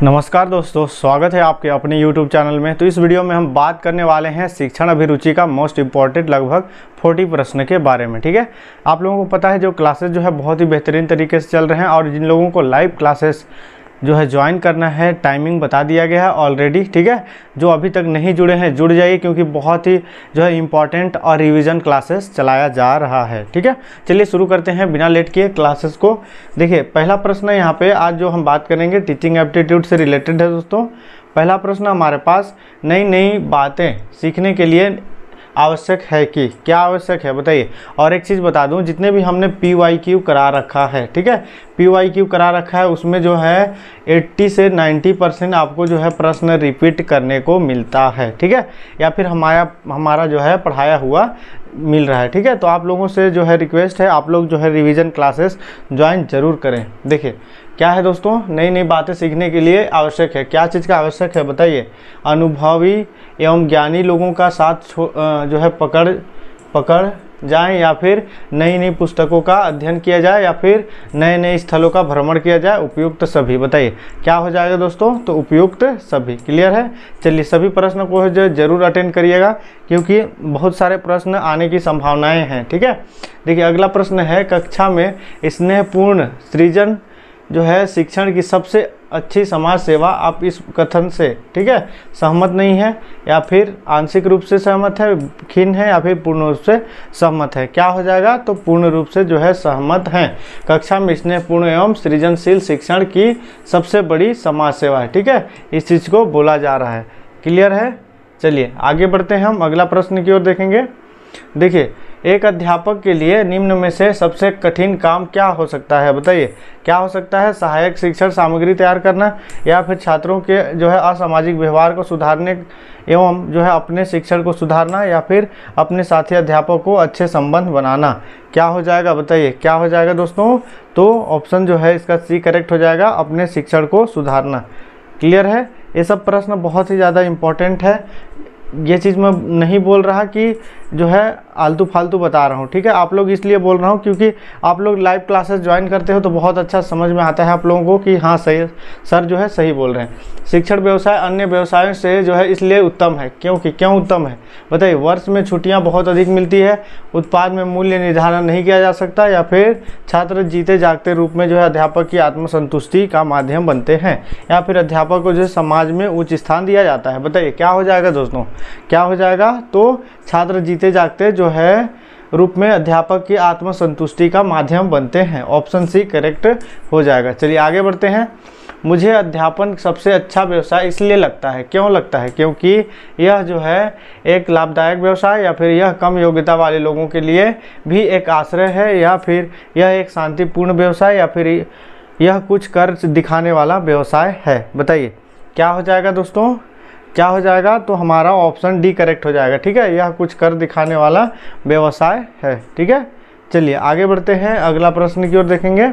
नमस्कार दोस्तों, स्वागत है आपके अपने YouTube चैनल में। तो इस वीडियो में हम बात करने वाले हैं शिक्षण अभिरुचि का मोस्ट इम्पॉर्टेंट लगभग 40 प्रश्न के बारे में। ठीक है, आप लोगों को पता है जो क्लासेस जो है बहुत ही बेहतरीन तरीके से चल रहे हैं और जिन लोगों को लाइव क्लासेस जो है ज्वाइन करना है टाइमिंग बता दिया गया है ऑलरेडी। ठीक है, जो अभी तक नहीं जुड़े हैं जुड़ जाइए, क्योंकि बहुत ही जो है इम्पॉर्टेंट और रिवीजन क्लासेस चलाया जा रहा है। ठीक है, चलिए शुरू करते हैं बिना लेट किए क्लासेस को। देखिए, पहला प्रश्न यहाँ पे आज जो हम बात करेंगे टीचिंग एप्टीट्यूड से रिलेटेड है दोस्तों। पहला प्रश्न हमारे पास नई नई बातें सीखने के लिए आवश्यक है कि क्या आवश्यक है बताइए। और एक चीज़ बता दूं, जितने भी हमने PYQ करा रखा है, ठीक है, PYQ करा रखा है उसमें जो है 80 से 90% आपको जो है प्रश्न रिपीट करने को मिलता है। ठीक है, या फिर हमारा जो है पढ़ाया हुआ मिल रहा है। ठीक है, तो आप लोगों से जो है रिक्वेस्ट है, आप लोग जो है रिवीजन क्लासेस ज्वाइन जरूर करें। देखिए क्या है दोस्तों, नई नई बातें सीखने के लिए आवश्यक है, क्या चीज़ का आवश्यक है बताइए। अनुभवी एवं ज्ञानी लोगों का साथ जो है पकड़ जाएं, या फिर नई नई पुस्तकों का अध्ययन किया जाए, या फिर नए नए स्थलों का भ्रमण किया जाए। उपयुक्त सभी बताइए क्या हो जाएगा दोस्तों, तो उपयुक्त सभी। क्लियर है। चलिए सभी प्रश्न को जो जरूर अटेंड करिएगा, क्योंकि बहुत सारे प्रश्न आने की संभावनाएं हैं। ठीक है, देखिए अगला प्रश्न है, कक्षा में स्नेहपूर्ण सृजन जो है शिक्षण की सबसे अच्छी समाज सेवा। आप इस कथन से ठीक है सहमत नहीं है, या फिर आंशिक रूप से सहमत है, खिन्न है, या फिर पूर्ण रूप से सहमत है। क्या हो जाएगा, तो पूर्ण रूप से जो है सहमत हैं। कक्षा में स्नेहपूर्ण एवं सृजनशील शिक्षण की सबसे बड़ी समाज सेवा है। ठीक है, इस चीज़ को बोला जा रहा है। क्लियर है। चलिए आगे बढ़ते हैं, हम अगला प्रश्न की ओर देखेंगे। देखिए, एक अध्यापक के लिए निम्न में से सबसे कठिन काम क्या हो सकता है बताइए। क्या हो सकता है, सहायक शिक्षण सामग्री तैयार करना, या फिर छात्रों के जो है असामाजिक व्यवहार को सुधारने एवं जो है अपने शिक्षण को सुधारना, या फिर अपने साथी अध्यापक को अच्छे संबंध बनाना। क्या हो जाएगा बताइए, क्या हो जाएगा दोस्तों, तो ऑप्शन जो है इसका सी करेक्ट हो जाएगा, अपने शिक्षण को सुधारना। क्लियर है। ये सब प्रश्न बहुत ही ज़्यादा इम्पोर्टेंट है। ये चीज़ मैं नहीं बोल रहा कि जो है आलतू फालतू बता रहा हूँ। ठीक है, आप लोग इसलिए बोल रहा हूँ क्योंकि आप लोग लाइव क्लासेस ज्वाइन करते हो तो बहुत अच्छा समझ में आता है आप लोगों को कि हाँ सही सर जो है सही बोल रहे हैं। शिक्षण व्यवसाय अन्य व्यवसायों से जो है इसलिए उत्तम है, क्यों उत्तम है बताइए। वर्ष में छुट्टियाँ बहुत अधिक मिलती है, उत्पाद में मूल्य निर्धारण नहीं किया जा सकता, या फिर छात्र जीते जागते रूप में जो है अध्यापक की आत्मसंतुष्टि का माध्यम बनते हैं, या फिर अध्यापक को जो है समाज में उच्च स्थान दिया जाता है। बताइए क्या हो जाएगा दोस्तों, क्या हो जाएगा, तो छात्र जीते जागते जो है रूप में अध्यापक की आत्मसंतुष्टि का माध्यम बनते हैं। ऑप्शन सी करेक्ट हो जाएगा। चलिए आगे बढ़ते हैं। मुझे अध्यापन सबसे अच्छा व्यवसाय इसलिए लगता है, क्यों लगता है, क्योंकि यह जो है एक लाभदायक व्यवसाय, या फिर यह कम योग्यता वाले लोगों के लिए भी एक आश्रय है, या फिर यह एक शांतिपूर्ण व्यवसाय, या फिर यह कुछ कर दिखाने वाला व्यवसाय है। बताइए क्या हो जाएगा दोस्तों, क्या हो जाएगा, तो हमारा ऑप्शन डी करेक्ट हो जाएगा। ठीक है, यह कुछ कर दिखाने वाला व्यवसाय है। ठीक है, चलिए आगे बढ़ते हैं, अगला प्रश्न की ओर देखेंगे।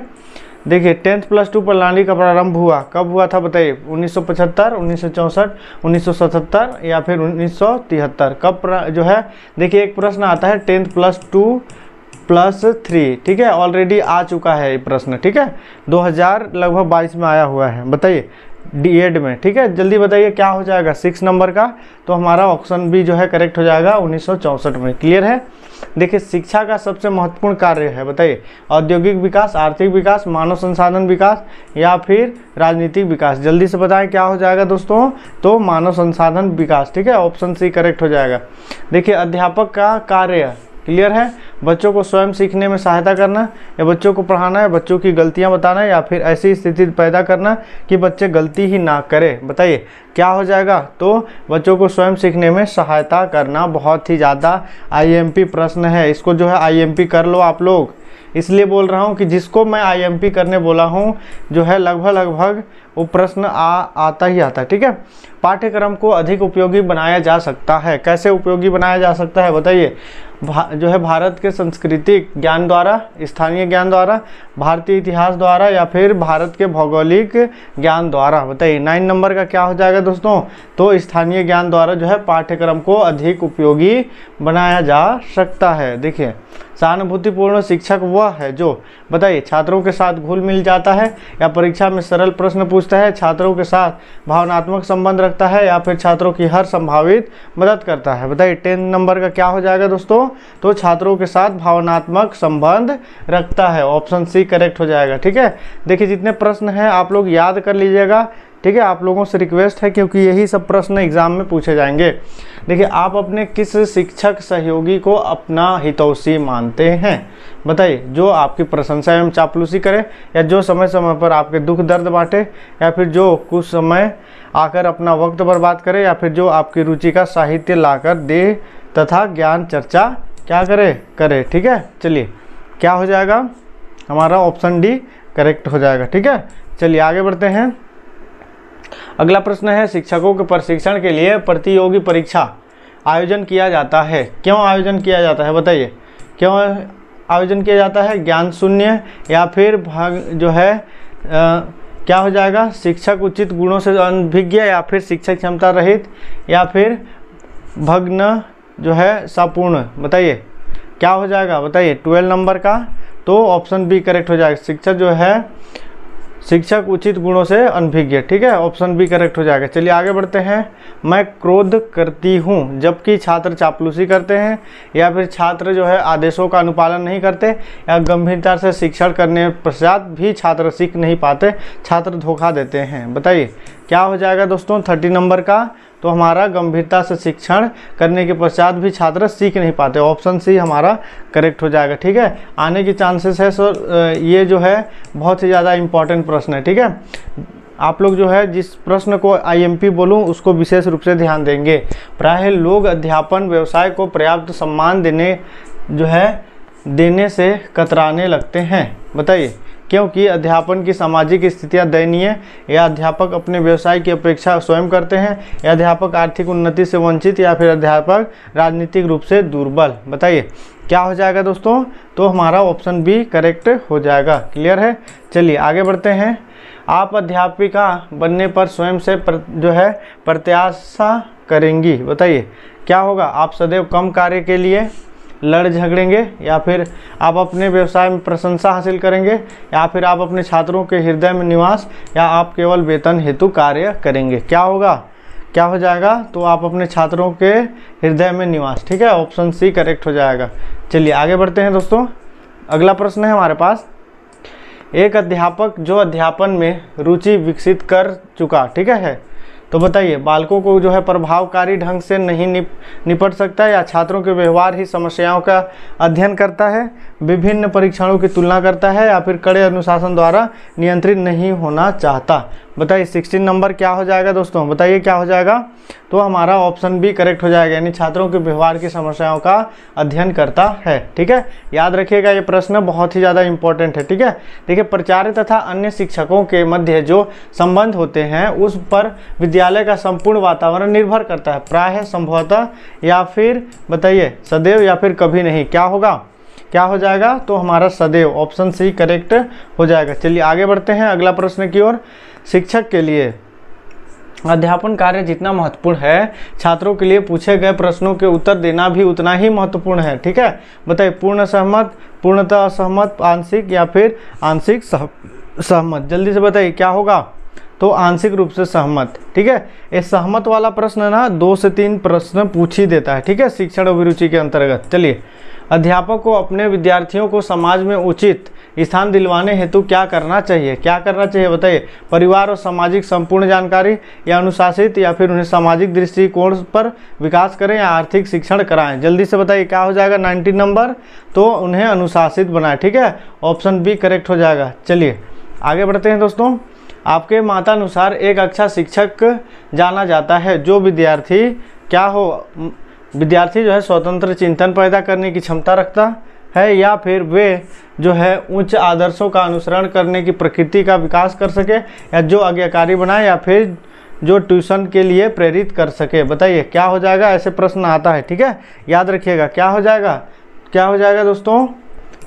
देखिए 10+2 प्रणाली का प्रारंभ हुआ कब हुआ था बताइए। 1975, 1964, 1977, या फिर 1973। कब जो है, देखिए एक प्रश्न आता है 10+2+3। ठीक है, ऑलरेडी आ चुका है ये प्रश्न। ठीक है, 2022 में आया हुआ है। बताइए D.Ed में। ठीक है, जल्दी बताइए क्या हो जाएगा 6 नंबर का, तो हमारा ऑप्शन बी जो है करेक्ट हो जाएगा 1964 में। क्लियर है। देखिए शिक्षा का सबसे महत्वपूर्ण कार्य है बताइए, औद्योगिक विकास, आर्थिक विकास, मानव संसाधन विकास, या फिर राजनीतिक विकास। जल्दी से बताएं क्या हो जाएगा दोस्तों, तो मानव संसाधन विकास। ठीक है, ऑप्शन सी करेक्ट हो जाएगा। देखिए अध्यापक का कार्य क्लियर है, बच्चों को स्वयं सीखने में सहायता करना, या बच्चों को पढ़ाना, या बच्चों की गलतियां बताना, या फिर ऐसी स्थिति पैदा करना कि बच्चे गलती ही ना करें। बताइए क्या हो जाएगा, तो बच्चों को स्वयं सीखने में सहायता करना। बहुत ही ज़्यादा IMP प्रश्न है, इसको जो है IMP कर लो आप लोग। इसलिए बोल रहा हूँ कि जिसको मैं IMP करने बोला हूँ जो है लगभग वो प्रश्न आता ही आता है। ठीक है, पाठ्यक्रम को अधिक उपयोगी बनाया जा सकता है। कैसे उपयोगी बनाया जा सकता है बताइए। जो है भारत के सांस्कृतिक ज्ञान द्वारा, स्थानीय ज्ञान द्वारा, भारतीय इतिहास द्वारा या फिर भारत के भौगोलिक ज्ञान द्वारा? बताइए 9 नंबर का क्या हो जाएगा दोस्तों? तो स्थानीय ज्ञान द्वारा जो है पाठ्यक्रम को अधिक उपयोगी बनाया जा सकता है। देखिए सहानुभूतिपूर्ण शिक्षक वह है जो, बताइए, छात्रों के साथ घुल मिल जाता है या परीक्षा में सरल प्रश्न पूछता है, छात्रों के साथ भावनात्मक संबंध रखता है या फिर छात्रों की हर संभावित मदद करता है? बताइए 10 नंबर का क्या हो जाएगा दोस्तों? तो छात्रों के साथ भावनात्मक संबंध रखता है। ऑप्शन सी करेक्ट हो जाएगा। ठीक है, देखिए जितने प्रश्न हैं आप लोग याद कर लीजिएगा। ठीक है, आप लोगों से रिक्वेस्ट है क्योंकि यही सब प्रश्न एग्जाम में पूछे जाएंगे। देखिए आप अपने किस शिक्षक सहयोगी को अपना हितैषी मानते हैं? बताइए, जो आपकी प्रशंसा एवं चापलूसी करे या जो समय समय पर आपके दुख दर्द बांटे या फिर जो कुछ समय आकर अपना वक्त बर्बाद करे या फिर जो आपकी रुचि का साहित्य लाकर दे तथा ज्ञान चर्चा क्या करे। ठीक है, चलिए क्या हो जाएगा हमारा? ऑप्शन डी करेक्ट हो जाएगा। ठीक है, चलिए आगे बढ़ते हैं। अगला प्रश्न है, शिक्षकों के प्रशिक्षण के लिए प्रतियोगी परीक्षा आयोजन किया जाता है, क्यों आयोजन किया जाता है? बताइए क्यों आयोजन किया जाता है? ज्ञान शून्य या फिर जो है क्या हो जाएगा? शिक्षक उचित गुणों से अनभिज्ञ या फिर शिक्षक क्षमता रहित या फिर भग्न जो है संपूर्ण? बताइए क्या हो जाएगा? बताइए 12 नंबर का, तो ऑप्शन बी करेक्ट हो जाएगा। शिक्षक जो है शिक्षक उचित गुणों से अनभिज्ञ। ठीक है, ऑप्शन बी करेक्ट हो जाएगा। चलिए आगे बढ़ते हैं। मैं क्रोध करती हूँ जबकि छात्र चापलूसी करते हैं या फिर छात्र जो है आदेशों का अनुपालन नहीं करते या गंभीरता से शिक्षण करने पश्चात भी छात्र सीख नहीं पाते, छात्र धोखा देते हैं? बताइए क्या हो जाएगा दोस्तों 30 नंबर का? तो हमारा गंभीरता से शिक्षण करने के पश्चात भी छात्र सीख नहीं पाते। ऑप्शन सी हमारा करेक्ट हो जाएगा। ठीक है, आने की चांसेस है सर, ये जो है बहुत ही ज़्यादा इंपॉर्टेंट प्रश्न है। ठीक है, आप लोग जो है जिस प्रश्न को आईएमपी बोलूँ उसको विशेष रूप से ध्यान देंगे। प्रायः लोग अध्यापन व्यवसाय को पर्याप्त सम्मान देने से कतराने लगते हैं। बताइए क्योंकि अध्यापन की सामाजिक स्थितियां दयनीय, या अध्यापक अपने व्यवसाय की अपेक्षा स्वयं करते हैं, या अध्यापक आर्थिक उन्नति से वंचित, या फिर अध्यापक राजनीतिक रूप से दुर्बल? बताइए क्या हो जाएगा दोस्तों? तो हमारा ऑप्शन बी करेक्ट हो जाएगा। क्लियर है, चलिए आगे बढ़ते हैं। आप अध्यापिका बनने पर स्वयं से जो है प्रत्याशा करेंगी? बताइए क्या होगा? आप सदैव कम कार्य के लिए लड़ झगड़ेंगे या फिर आप अपने व्यवसाय में प्रशंसा हासिल करेंगे या फिर आप अपने छात्रों के हृदय में निवास या आप केवल वेतन हेतु कार्य करेंगे? क्या होगा? क्या हो जाएगा? तो आप अपने छात्रों के हृदय में निवास। ठीक है, ऑप्शन सी करेक्ट हो जाएगा। चलिए आगे बढ़ते हैं दोस्तों। अगला प्रश्न है हमारे पास, एक अध्यापक जो अध्यापन में रुचि विकसित कर चुका, ठीक है, तो बताइए बालकों को जो है प्रभावकारी ढंग से नहीं निपट सकता है या छात्रों के व्यवहार ही समस्याओं का अध्ययन करता है, विभिन्न परीक्षणों की तुलना करता है या फिर कड़े अनुशासन द्वारा नियंत्रित नहीं होना चाहता? बताइए 16 नंबर क्या हो जाएगा दोस्तों? बताइए क्या हो जाएगा? तो हमारा ऑप्शन बी करेक्ट हो जाएगा, यानी छात्रों के व्यवहार की समस्याओं का अध्ययन करता है। ठीक है, याद रखिएगा ये प्रश्न बहुत ही ज़्यादा इंपॉर्टेंट है। ठीक है, देखिए प्राचार्य तथा अन्य शिक्षकों के मध्य जो संबंध होते हैं उस पर विद्यालय का संपूर्ण वातावरण निर्भर करता है, प्रायः, संभवतः या फिर बताइए सदैव या फिर कभी नहीं। क्या होगा? क्या हो जाएगा? तो हमारा सदैव, ऑप्शन सी करेक्ट हो जाएगा। चलिए आगे बढ़ते हैं अगला प्रश्न की ओर। शिक्षक के लिए अध्यापन कार्य जितना महत्वपूर्ण है, छात्रों के लिए पूछे गए प्रश्नों के उत्तर देना भी उतना ही महत्वपूर्ण है। ठीक है, बताइए पूर्ण सहमत, पूर्णतः असहमत, आंशिक या फिर आंशिक सहमत? जल्दी से बताइए क्या होगा? तो आंशिक रूप से सहमत। ठीक है, ये सहमत वाला प्रश्न ना 2 से 3 प्रश्न पूछ ही देता है। ठीक है, शिक्षण अभिरुचि के अंतर्गत। चलिए, अध्यापक को अपने विद्यार्थियों को समाज में उचित स्थान दिलवाने हेतु क्या करना चाहिए? क्या करना चाहिए बताइए? परिवार और सामाजिक संपूर्ण जानकारी, या अनुशासित, या फिर उन्हें सामाजिक दृष्टिकोण पर विकास करें, या आर्थिक शिक्षण कराएं? जल्दी से बताइए क्या हो जाएगा 19 नंबर? तो उन्हें अनुशासित बनाए। ठीक है, ऑप्शन बी करेक्ट हो जाएगा। चलिए आगे बढ़ते हैं दोस्तों। आपके मतानुसार एक अच्छा शिक्षक जाना जाता है जो विद्यार्थी क्या हो? विद्यार्थी जो है स्वतंत्र चिंतन पैदा करने की क्षमता रखता है, या फिर वे जो है उच्च आदर्शों का अनुसरण करने की प्रकृति का विकास कर सके, या जो आज्ञाकारी बनाए, या फिर जो ट्यूशन के लिए प्रेरित कर सके। बताइए क्या हो जाएगा, ऐसे प्रश्न आता है, ठीक है, याद रखिएगा क्या हो जाएगा, क्या हो जाएगा दोस्तों।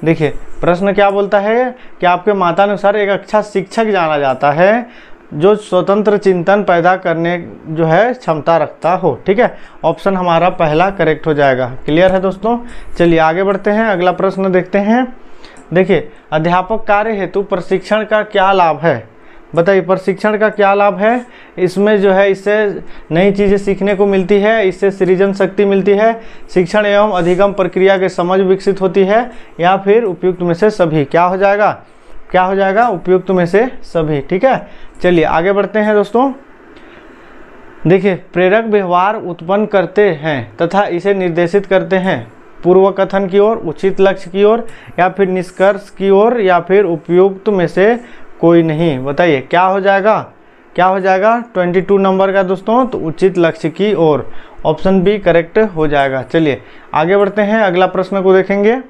देखिए प्रश्न क्या बोलता है कि आपके मतानुसार एक अच्छा शिक्षक जाना जाता है जो स्वतंत्र चिंतन पैदा करने जो है क्षमता रखता हो। ठीक है, ऑप्शन हमारा पहला करेक्ट हो जाएगा। क्लियर है दोस्तों, चलिए आगे बढ़ते हैं, अगला प्रश्न देखते हैं। देखिए अध्यापक कार्य हेतु प्रशिक्षण का क्या लाभ है। बताइए प्रशिक्षण का क्या लाभ है। इसमें जो है इससे नई चीज़ें सीखने को मिलती है, इससे सृजन शक्ति मिलती है, शिक्षण एवं अधिगम प्रक्रिया की समझ विकसित होती है, या फिर उपयुक्त में से सभी। क्या हो जाएगा, क्या हो जाएगा, उपयुक्त में से सभी। ठीक है, चलिए आगे बढ़ते हैं दोस्तों। देखिए प्रेरक व्यवहार उत्पन्न करते हैं तथा इसे निर्देशित करते हैं पूर्व कथन की ओर, उचित लक्ष्य की ओर, या फिर निष्कर्ष की ओर, या फिर उपयुक्त में से कोई नहीं। बताइए क्या हो जाएगा, क्या हो जाएगा 22 नंबर का दोस्तों, तो उचित लक्ष्य की ओर, ऑप्शन बी करेक्ट हो जाएगा। चलिए आगे बढ़ते हैं, अगला प्रश्न को देखेंगे।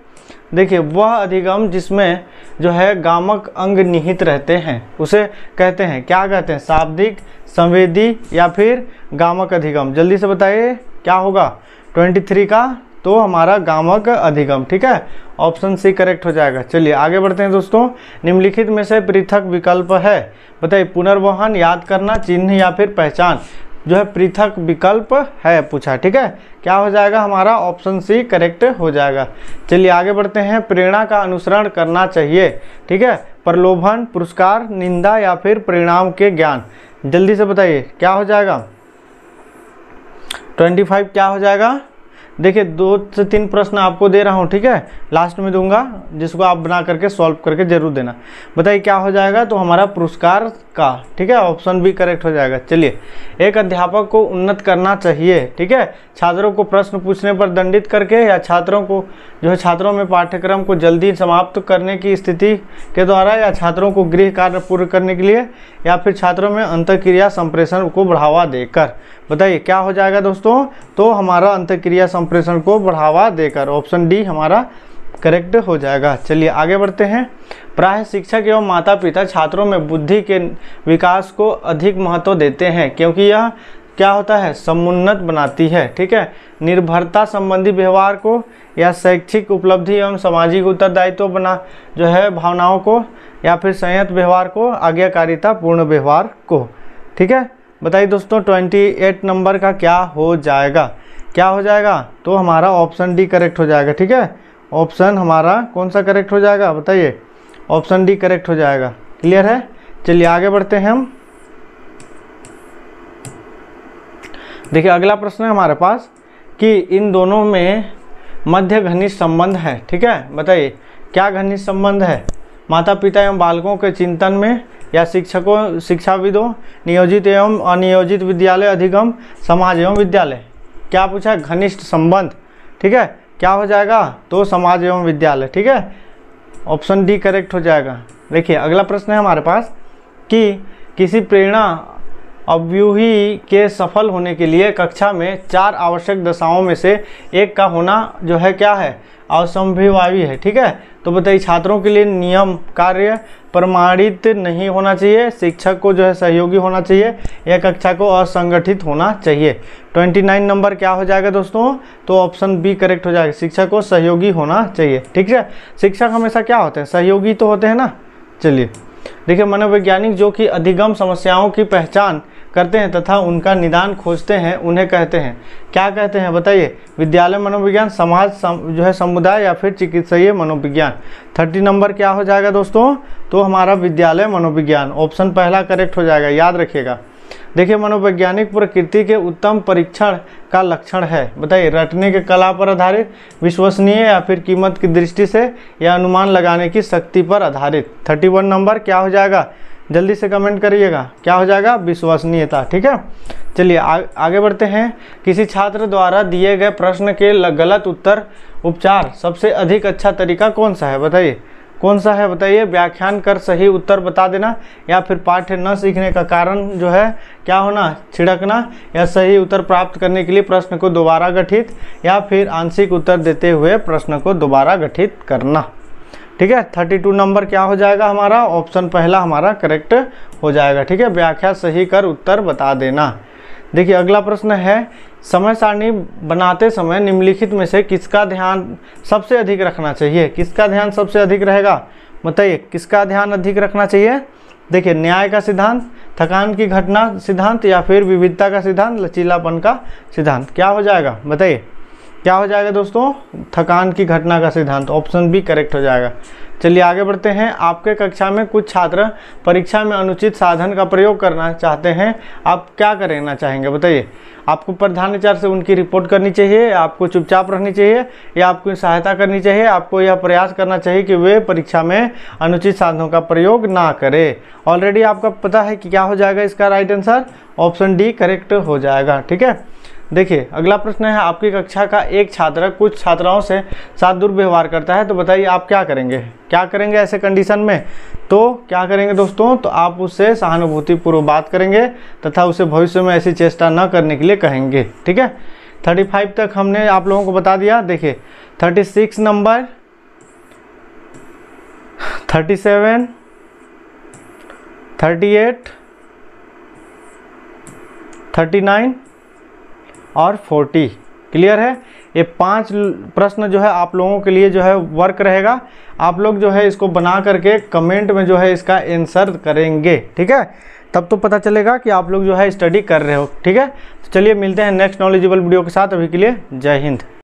देखिए वह अधिगम जिसमें जो है गामक अंग निहित रहते हैं उसे कहते हैं, क्या कहते हैं, शाब्दिक, संवेदी, या फिर गामक अधिगम। जल्दी से बताइए क्या होगा 23 का, तो हमारा गामक अधिगम। ठीक है, ऑप्शन सी करेक्ट हो जाएगा। चलिए आगे बढ़ते हैं दोस्तों। निम्नलिखित में से पृथक विकल्प है। बताइए पुनर्वहन, याद करना, चिन्ह या फिर पहचान जो है पृथक विकल्प है पूछा। ठीक है, क्या हो जाएगा हमारा, ऑप्शन सी करेक्ट हो जाएगा। चलिए आगे बढ़ते हैं। प्रेरणा का अनुसरण करना चाहिए। ठीक है, प्रलोभन, पुरस्कार, निंदा, या फिर परिणाम के ज्ञान। जल्दी से बताइए क्या हो जाएगा 25 क्या हो जाएगा। देखिए 2 से 3 प्रश्न आपको दे रहा हूँ, ठीक है, लास्ट में दूंगा, जिसको आप बना करके सॉल्व करके जरूर देना। बताइए क्या हो जाएगा, तो हमारा पुरस्कार का। ठीक है, ऑप्शन बी करेक्ट हो जाएगा। चलिए एक अध्यापक को उन्नत करना चाहिए। ठीक है, छात्रों को प्रश्न पूछने पर दंडित करके, या छात्रों को जो है छात्रों में पाठ्यक्रम को जल्दी समाप्त करने की स्थिति के द्वारा, या छात्रों को गृह कार्य पूर्ण करने के लिए, या फिर छात्रों में अंतःक्रिया संप्रेषण को बढ़ावा देकर। बताइए क्या हो जाएगा दोस्तों, तो हमारा अंतःक्रिया संप्रेषण को बढ़ावा देकर, ऑप्शन डी हमारा करेक्ट हो जाएगा। चलिए आगे बढ़ते हैं। प्रायः शिक्षक एवं माता पिता छात्रों में बुद्धि के विकास को अधिक महत्व देते हैं क्योंकि यह क्या होता है, समुन्नत बनाती है। ठीक है, निर्भरता संबंधी व्यवहार को, या शैक्षिक उपलब्धि एवं सामाजिक उत्तरदायित्व बना जो है भावनाओं को, या फिर संयत व्यवहार को, आज्ञाकारिता पूर्ण व्यवहार को। ठीक है, बताइए दोस्तों 28 नंबर का क्या हो जाएगा, क्या हो जाएगा, तो हमारा ऑप्शन डी करेक्ट हो जाएगा। ठीक है, ऑप्शन हमारा कौन सा करेक्ट हो जाएगा, बताइए, ऑप्शन डी करेक्ट हो जाएगा। क्लियर है, चलिए आगे बढ़ते हैं हम। देखिए अगला प्रश्न है हमारे पास कि इन दोनों में मध्य घनिष्ठ संबंध है। ठीक है, बताइए क्या घनिष्ठ संबंध है, माता पिता एवं बालकों के चिंतन में, या शिक्षकों शिक्षाविदों, नियोजित एवं अनियोजित विद्यालय अधिगम, समाज एवं विद्यालय। क्या पूछा, घनिष्ठ संबंध। ठीक है, क्या हो जाएगा, तो समाज एवं विद्यालय। ठीक है, ऑप्शन डी करेक्ट हो जाएगा। देखिए अगला प्रश्न है हमारे पास कि किसी प्रेरणा अव्यूही के सफल होने के लिए कक्षा में 4 आवश्यक दशाओं में से एक का होना जो है क्या है, असंभावी है। ठीक है, तो बताइए छात्रों के लिए नियम कार्य प्रमाणित नहीं होना चाहिए, शिक्षक को जो है सहयोगी होना चाहिए, या कक्षा को असंगठित होना चाहिए। 29 नंबर क्या हो जाएगा दोस्तों, तो ऑप्शन बी करेक्ट हो जाएगा, शिक्षक को सहयोगी होना चाहिए। ठीक है, शिक्षक हमेशा क्या होते हैं, सहयोगी तो होते हैं ना। चलिए देखिए मनोवैज्ञानिक जो कि अधिगम समस्याओं की पहचान करते हैं तथा उनका निदान खोजते हैं उन्हें कहते हैं, क्या कहते हैं, बताइए, विद्यालय मनोविज्ञान, समाज जो है समुदाय, या फिर चिकित्सीय मनोविज्ञान। 30 नंबर क्या हो जाएगा दोस्तों, तो हमारा विद्यालय मनोविज्ञान, ऑप्शन पहला करेक्ट हो जाएगा, याद रखिएगा। देखिए मनोवैज्ञानिक प्रकृति के उत्तम परीक्षण का लक्षण है। बताइए रटने के कला पर आधारित, विश्वसनीय, या फिर कीमत की दृष्टि से, या अनुमान लगाने की शक्ति पर आधारित। 31 नंबर क्या हो जाएगा, जल्दी से कमेंट करिएगा, क्या हो जाएगा, विश्वसनीयता। ठीक है, चलिए आगे बढ़ते हैं। किसी छात्र द्वारा दिए गए प्रश्न के गलत उत्तर उपचार सबसे अधिक अच्छा तरीका कौन सा है, बताइए कौन सा है, बताइए। व्याख्यान कर सही उत्तर बता देना, या फिर पाठ्य न सीखने का कारण जो है क्या होना, छिड़कना, या सही उत्तर प्राप्त करने के लिए प्रश्न को दोबारा गठित, या फिर आंशिक उत्तर देते हुए प्रश्न को दोबारा गठित करना। ठीक है। 32 नंबर क्या हो जाएगा हमारा, ऑप्शन पहला हमारा करेक्ट हो जाएगा। ठीक है, व्याख्या सही कर उत्तर बता देना। देखिए अगला प्रश्न है, समय सारणी बनाते समय निम्नलिखित में से किसका ध्यान सबसे अधिक रखना चाहिए? किसका ध्यान सबसे अधिक रहेगा, बताइए किसका ध्यान अधिक रखना चाहिए? देखिए न्याय का सिद्धांत, थकान की घटना सिद्धांत, या फिर विविधता का सिद्धांत, लचीलापन का सिद्धांत। क्या हो जाएगा बताइए, क्या हो जाएगा दोस्तों? थकान की घटना का सिद्धांत, ऑप्शन बी करेक्ट हो जाएगा। चलिए आगे बढ़ते हैं। आपके कक्षा में कुछ छात्र परीक्षा में अनुचित साधन का प्रयोग करना चाहते हैं, आप क्या करना चाहेंगे बताइए? आपको प्रधानाचार्य से उनकी रिपोर्ट करनी चाहिए, आपको चुपचाप रहनी चाहिए, या आपको सहायता करनी चाहिए, आपको यह प्रयास करना चाहिए कि वे परीक्षा में अनुचित साधनों का प्रयोग ना करें? ऑलरेडी आपका पता है कि क्या हो जाएगा इसका right answer, option D correct हो जाएगा। ठीक है, देखिए अगला प्रश्न है, आपकी कक्षा का एक छात्र कुछ छात्राओं से साथ दुर्व्यवहार करता है, तो बताइए आप क्या करेंगे? क्या करेंगे ऐसे कंडीशन में? तो क्या करेंगे दोस्तों, तो आप उससे सहानुभूतिपूर्वक बात करेंगे तथा उसे भविष्य में ऐसी चेष्टा न करने के लिए कहेंगे। ठीक है, 35 तक हमने आप लोगों को बता दिया। देखिए 36 नंबर, 37, 38, 39 और 40 क्लियर है। ये 5 प्रश्न जो है आप लोगों के लिए जो है वर्क रहेगा। आप लोग जो है इसको बना करके कमेंट में जो है इसका आंसर करेंगे। ठीक है, तब तो पता चलेगा कि आप लोग जो है स्टडी कर रहे हो। ठीक है, तो चलिए मिलते हैं नेक्स्ट नॉलेजेबल वीडियो के साथ। अभी के लिए जय हिंद।